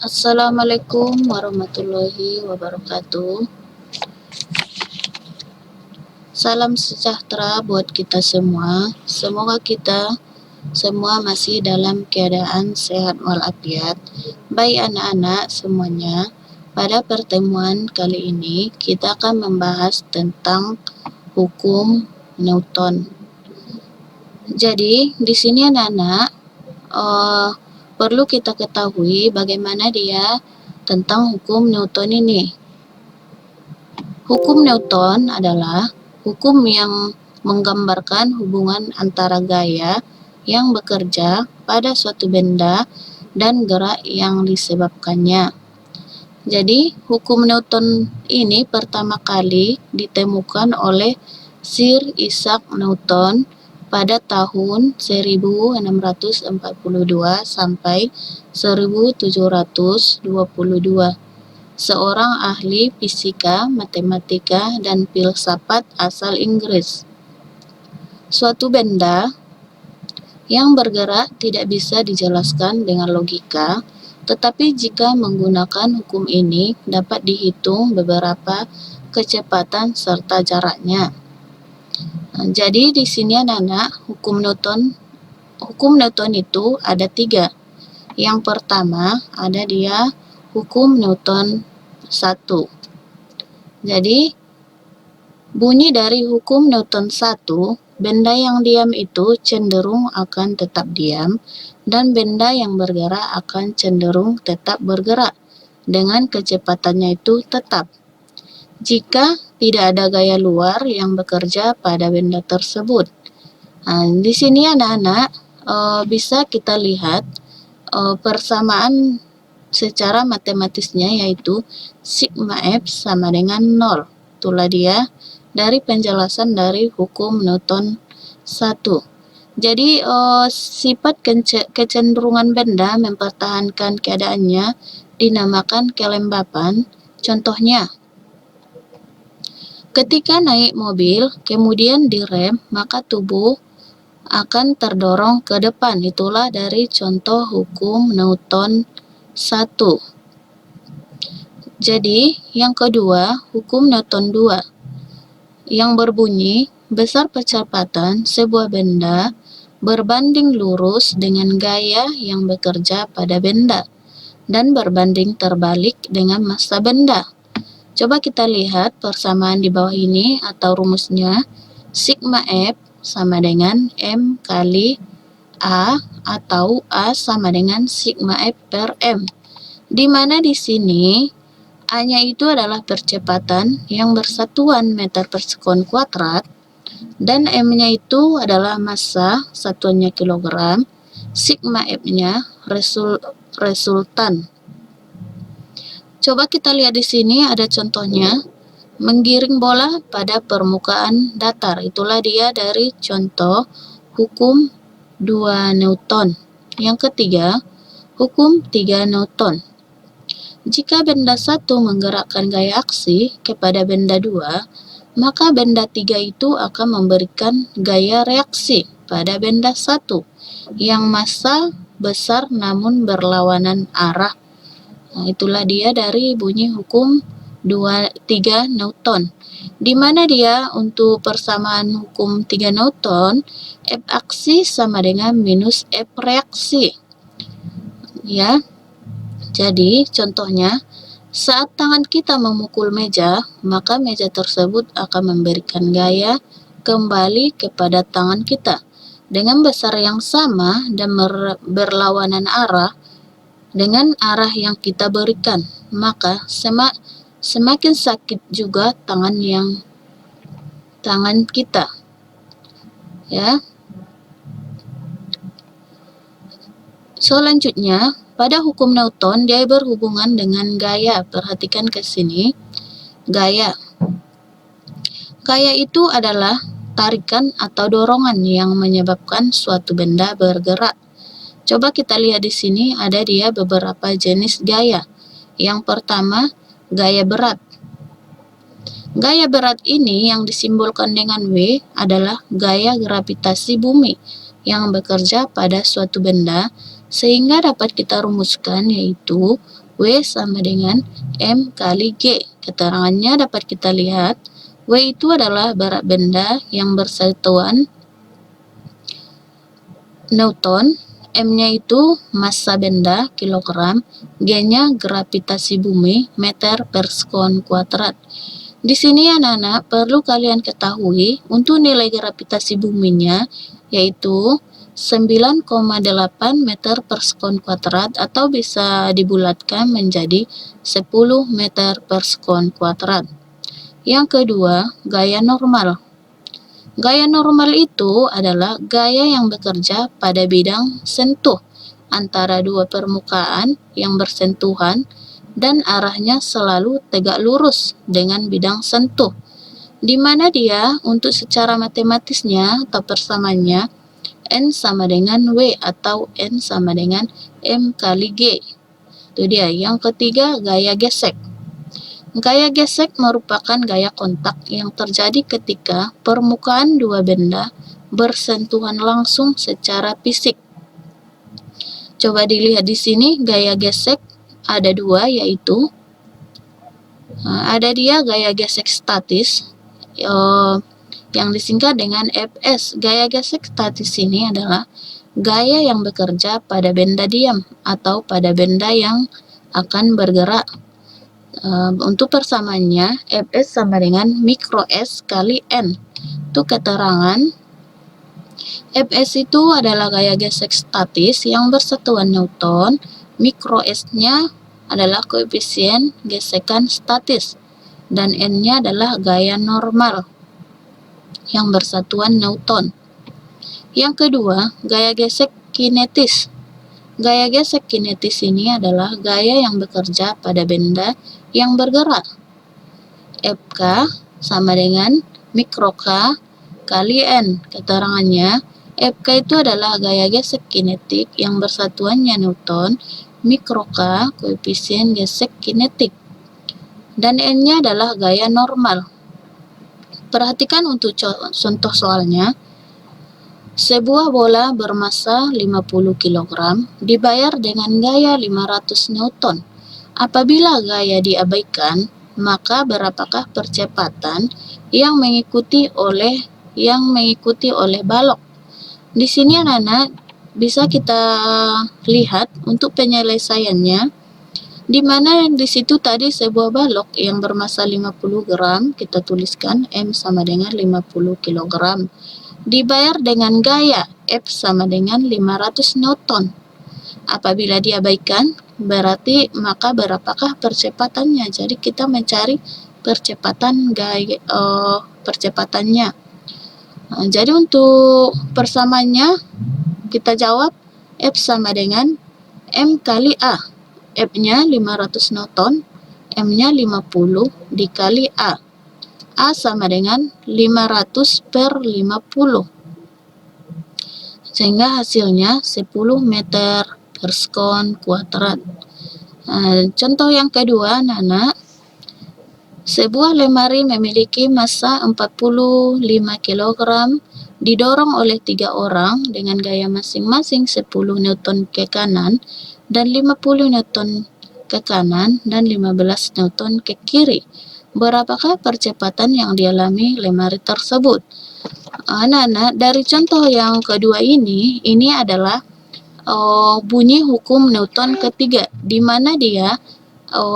Assalamualaikum warahmatullahi wabarakatuh. Salam sejahtera buat kita semua. Semoga kita semua masih dalam keadaan sehat walafiat. Baik anak-anak semuanya, pada pertemuan kali ini kita akan membahas tentang hukum Newton. Jadi di sini anak-anak perlu kita ketahui bagaimana dia tentang hukum Newton ini. Hukum Newton adalah hukum yang menggambarkan hubungan antara gaya yang bekerja pada suatu benda dan gerak yang disebabkannya. Jadi, hukum Newton ini pertama kali ditemukan oleh Sir Isaac Newton pada tahun 1642 sampai 1722. Seorang ahli fisika, matematika, dan filsafat asal Inggris. Suatu benda yang bergerak tidak bisa dijelaskan dengan logika, tetapi jika menggunakan hukum ini dapat dihitung beberapa kecepatan serta jaraknya. Jadi di sini anak-anak hukum Newton itu ada 3. Yang pertama ada dia hukum Newton 1. Jadi bunyi dari hukum Newton 1, benda yang diam itu cenderung akan tetap diam dan benda yang bergerak akan cenderung tetap bergerak dengan kecepatannya itu tetap. Jika tidak ada gaya luar yang bekerja pada benda tersebut. Di sini anak-anak bisa kita lihat persamaan secara matematisnya, yaitu sigma F sama dengan 0. Itulah dia dari penjelasan dari hukum Newton 1. Jadi sifat kecenderungan benda mempertahankan keadaannya dinamakan kelembapan. Contohnya, ketika naik mobil kemudian direm, maka tubuh akan terdorong ke depan. Itulah dari contoh hukum Newton 1. Jadi, yang kedua, hukum Newton 2 yang berbunyi besar kecepatan sebuah benda berbanding lurus dengan gaya yang bekerja pada benda dan berbanding terbalik dengan massa benda. Coba kita lihat persamaan di bawah ini atau rumusnya. Sigma F sama dengan M kali A atau A sama dengan sigma F per M. Di mana di sini A-nya itu adalah percepatan yang bersatuan meter per sekon kuadrat dan M-nya itu adalah massa, satuannya kilogram. Sigma F-nya resultan. Coba kita lihat di sini ada contohnya, menggiring bola pada permukaan datar. Itulah dia dari contoh hukum 2 Newton. Yang ketiga, hukum 3 Newton. Jika benda 1 menggerakkan gaya aksi kepada benda 2, maka benda 3 itu akan memberikan gaya reaksi pada benda 1 yang massa besar namun berlawanan arah. Itulah dia dari bunyi hukum 3 Newton. Di mana dia untuk persamaan hukum 3 Newton, F aksi sama dengan minus F reaksi. Ya. Jadi, contohnya, saat tangan kita memukul meja, maka meja tersebut akan memberikan gaya kembali kepada tangan kita dengan besar yang sama dan berlawanan arah dengan arah yang kita berikan, maka semakin sakit juga tangan kita. Ya. Selanjutnya, pada hukum Newton dia berhubungan dengan gaya. Perhatikan ke sini. Gaya. Gaya itu adalah tarikan atau dorongan yang menyebabkan suatu benda bergerak. Coba kita lihat di sini ada dia beberapa jenis gaya. Yang pertama, gaya berat. Gaya berat ini yang disimbolkan dengan W adalah gaya gravitasi bumi yang bekerja pada suatu benda, sehingga dapat kita rumuskan yaitu W sama dengan M kali G. Keterangannya dapat kita lihat, W itu adalah berat benda yang bersatuan Newton, M-nya itu massa benda kilogram, G-nya gravitasi bumi meter per sekon kuadrat. Di sini anak-anak perlu kalian ketahui untuk nilai gravitasi buminya yaitu 9,8 meter per sekon kuadrat atau bisa dibulatkan menjadi 10 meter per sekon kuadrat. Yang kedua, gaya normal. Gaya normal itu adalah gaya yang bekerja pada bidang sentuh antara dua permukaan yang bersentuhan dan arahnya selalu tegak lurus dengan bidang sentuh, di mana dia untuk secara matematisnya atau persamaannya N sama dengan W atau N sama dengan M kali G. Itu dia. Yang ketiga, gaya gesek. Gaya gesek merupakan gaya kontak yang terjadi ketika permukaan dua benda bersentuhan langsung secara fisik. Coba dilihat di sini, gaya gesek ada dua, yaitu ada dia gaya gesek statis yang disingkat dengan Fs. Gaya gesek statis ini adalah gaya yang bekerja pada benda diam atau pada benda yang akan bergerak. Untuk persamaannya, Fs sama dengan mikro S kali N. Itu keterangan Fs itu adalah gaya gesek statis yang bersatuan Newton, mikro S-nya adalah koefisien gesekan statis, dan N-nya adalah gaya normal yang bersatuan Newton. Yang kedua, gaya gesek kinetis. Gaya gesek kinetis ini adalah gaya yang bekerja pada benda yang bergerak. Fk sama dengan mikro K kali N. Keterangannya, Fk itu adalah gaya gesek kinetik yang bersatuannya Newton, mikro K koefisien gesek kinetik, dan N-nya adalah gaya normal. Perhatikan untuk contoh soalnya. Sebuah bola bermassa 50 kg dibayar dengan gaya 500 Newton. Apabila gaya diabaikan, maka berapakah percepatan yang mengikuti oleh balok? Di sini anak-anak bisa kita lihat untuk penyelesaiannya, di mana di situ tadi sebuah balok yang bermassa 50 gram, kita tuliskan M sama dengan 50 kg. Dibayar dengan gaya F sama dengan 500 Newton. Apabila diabaikan, berarti maka berapakah percepatannya? Jadi kita mencari percepatannya. Jadi untuk persamaannya kita jawab F sama dengan M kali A. F-nya 500 Newton, M-nya 50 dikali A. A sama dengan 500 per 50. Sehingga hasilnya 10 meter per sekon kuadrat. Contoh yang kedua, anak-anak. Sebuah lemari memiliki massa 45 kg, didorong oleh 3 orang dengan gaya masing-masing 10 Newton ke kanan dan 50 Newton ke kanan dan 15 Newton ke kiri. Berapakah percepatan yang dialami lemari tersebut? Anak-anak, dari contoh yang kedua ini adalah bunyi hukum Newton ketiga, di mana dia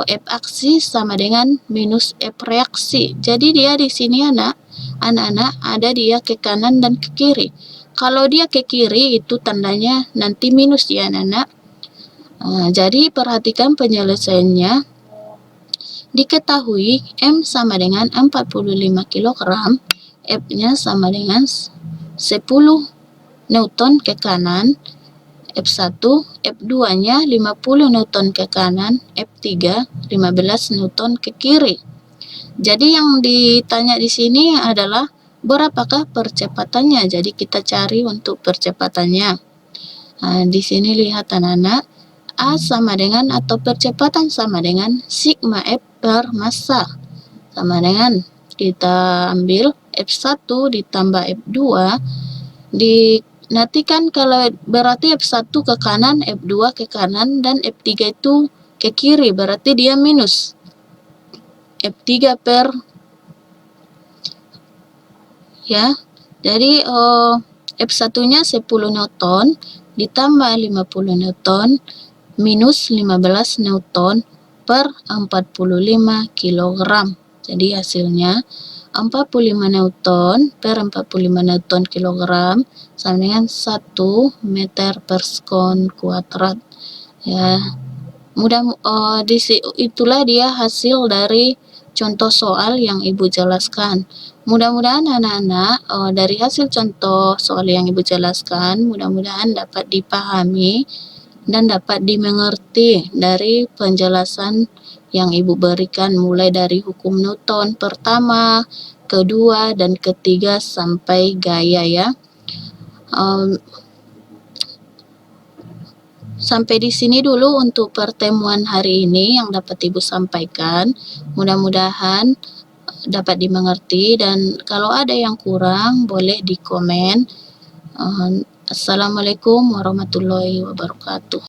F aksi sama dengan minus F reaksi. Jadi dia di sini anak-anak ada dia ke kanan dan ke kiri. Kalau dia ke kiri itu tandanya nanti minus ya anak-anak. Jadi perhatikan penyelesaiannya. Diketahui M sama dengan 45 kg, F-nya sama dengan 10 Newton ke kanan, F1, F2-nya 50 Newton ke kanan, F3 15 Newton ke kiri. Jadi yang ditanya di sini adalah berapakah percepatannya. Jadi kita cari untuk percepatannya. Di sini lihat anak-anak, A sama dengan atau percepatan sama dengan sigma F per massa. Sama dengan kita ambil F1 ditambah F2 nanti kan kalau berarti F1 ke kanan, F2 ke kanan, dan F3 itu ke kiri, berarti dia minus. F3 per, ya. Jadi F1-nya 10 Newton ditambah 50 Newton minus 15 Newton per 45 kilogram. Jadi hasilnya 45 Newton per 45 Newton kilogram sama dengan 1 meter per sekon kuadrat. Ya, itulah dia hasil dari contoh soal yang Ibu jelaskan. Mudah-mudahan anak-anak dari hasil contoh soal yang Ibu jelaskan, mudah-mudahan dapat dipahami dan dapat dimengerti dari penjelasan yang Ibu berikan mulai dari hukum Newton pertama, kedua, dan ketiga sampai gaya, ya. Sampai di sini dulu untuk pertemuan hari ini yang dapat Ibu sampaikan. Mudah-mudahan dapat dimengerti, dan kalau ada yang kurang boleh dikomen. Assalamualaikum warahmatullahi wabarakatuh.